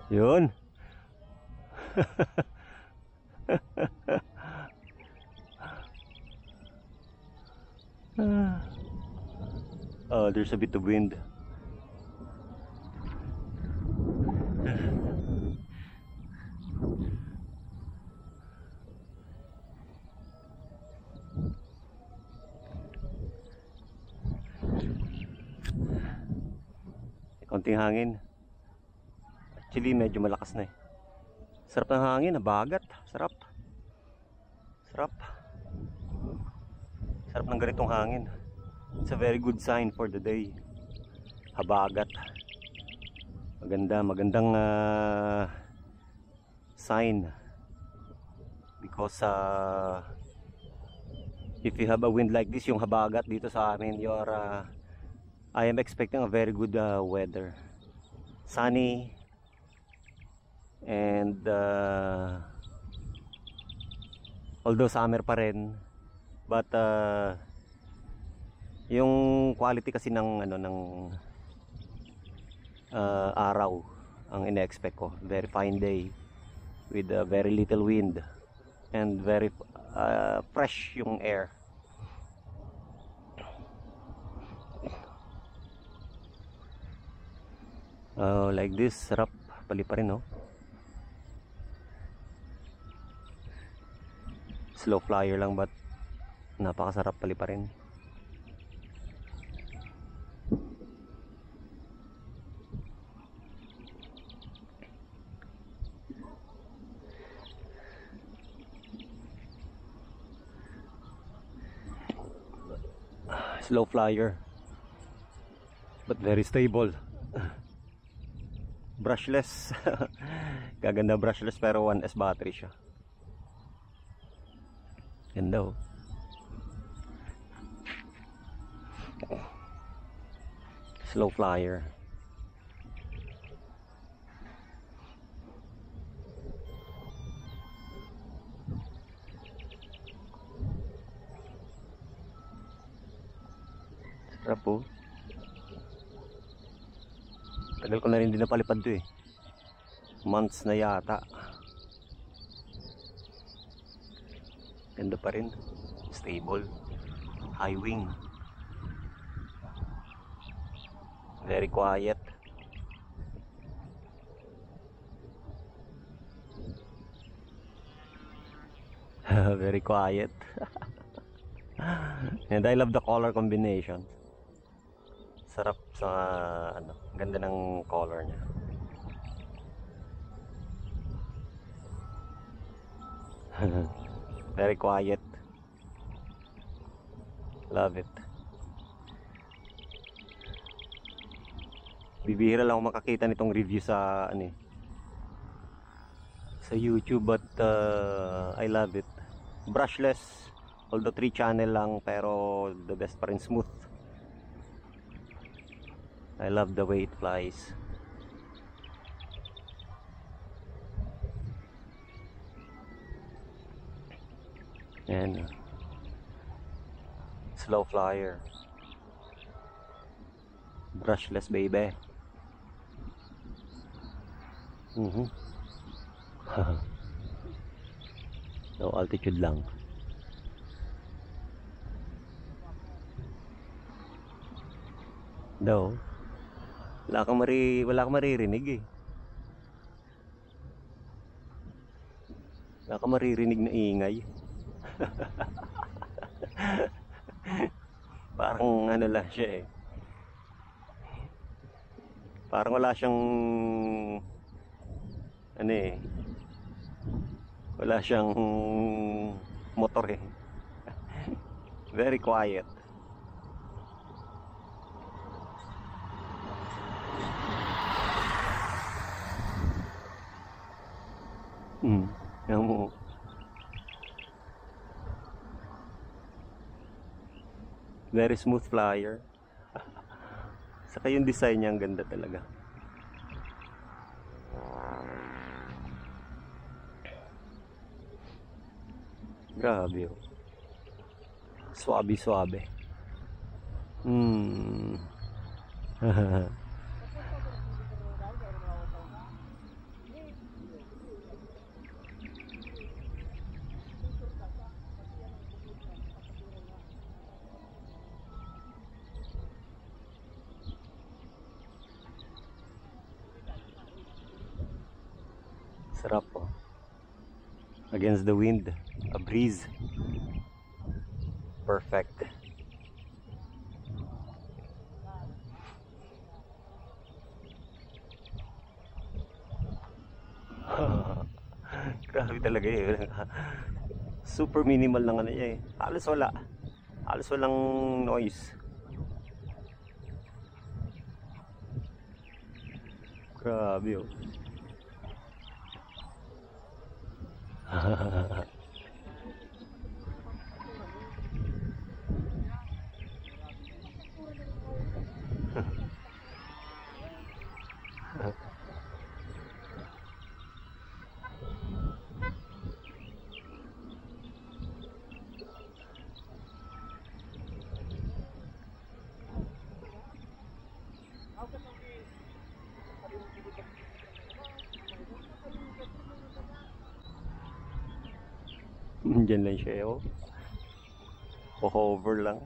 Yun. Oh, there's a bit of wind. Konting hangin. Actually, medyo malakas na eh. Sarap ng hangin, nabagat. Sarap. Sarap. Sarap ng ganitong hangin. It's a very good sign for the day. Habagat. Magandang sign. Because if you have a wind like this, yung habagat dito sa amin, I am expecting a very good weather. Sunny. And although summer pa rin, but yung quality kasi ng araw ang ina-expect ko, very fine day with very little wind and very fresh yung air. Like this, sarap paliparin, no? Slow flyer lang, but napakasarap paliparin. Slow flyer, but very stable. Brushless. Gaganda brushless, pero 1S battery siya. Ganda, oh. Slow flyer. Sarap, oh. Tagal ko na rin din napalipad to eh. Months na yata. Ganda pa rin. Stable. High wing. Very quiet. Very quiet. And I love the color combination. Sarap sa ganda ng color niya. Very quiet. Love it. Bibihira lang ako makakita nitong review sa sa YouTube, but I love it. Brushless, although 3 channel lang, pero the best pa rin, smooth. I love the way it flies. And slow flyer. Brushless, baby. No altitude lang. Daw. Wala kang maririnig eh. Wala kang maririnig na ingay. Parang lang siya eh. Parang wala siyang wala siyang motor eh. Very quiet. Yan mo. Very smooth flyer. Saka yung design niya, ang ganda talaga. Grabe, oh. Suabe-suabe. Sarap po. Against the wind, a breeze. Perfect. Grabe talaga eh. Super minimal lang ano niya eh. Halos wala. Halos walang noise. Grabe oh. Diyan lang siya oh. Hover lang.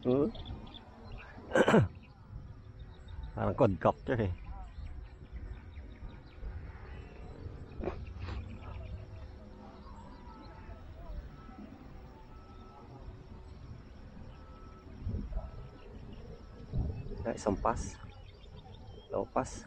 Huh? Parang quadcopter eh. Isang pass. Low pass.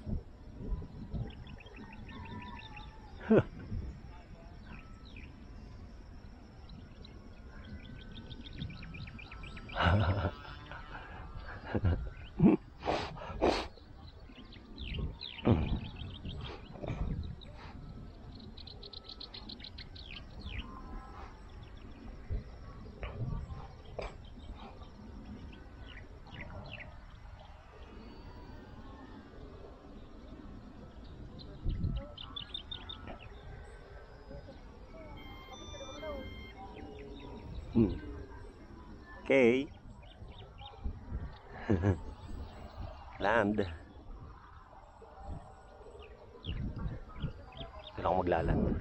Okay. Land. Pero ako maglaland.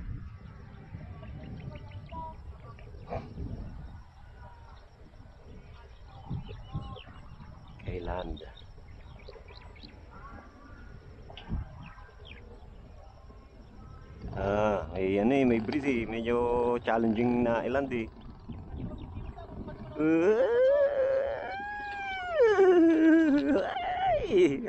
Okay, land. May ano eh, may breeze eh. Medyo challenging na iland eh. Ay!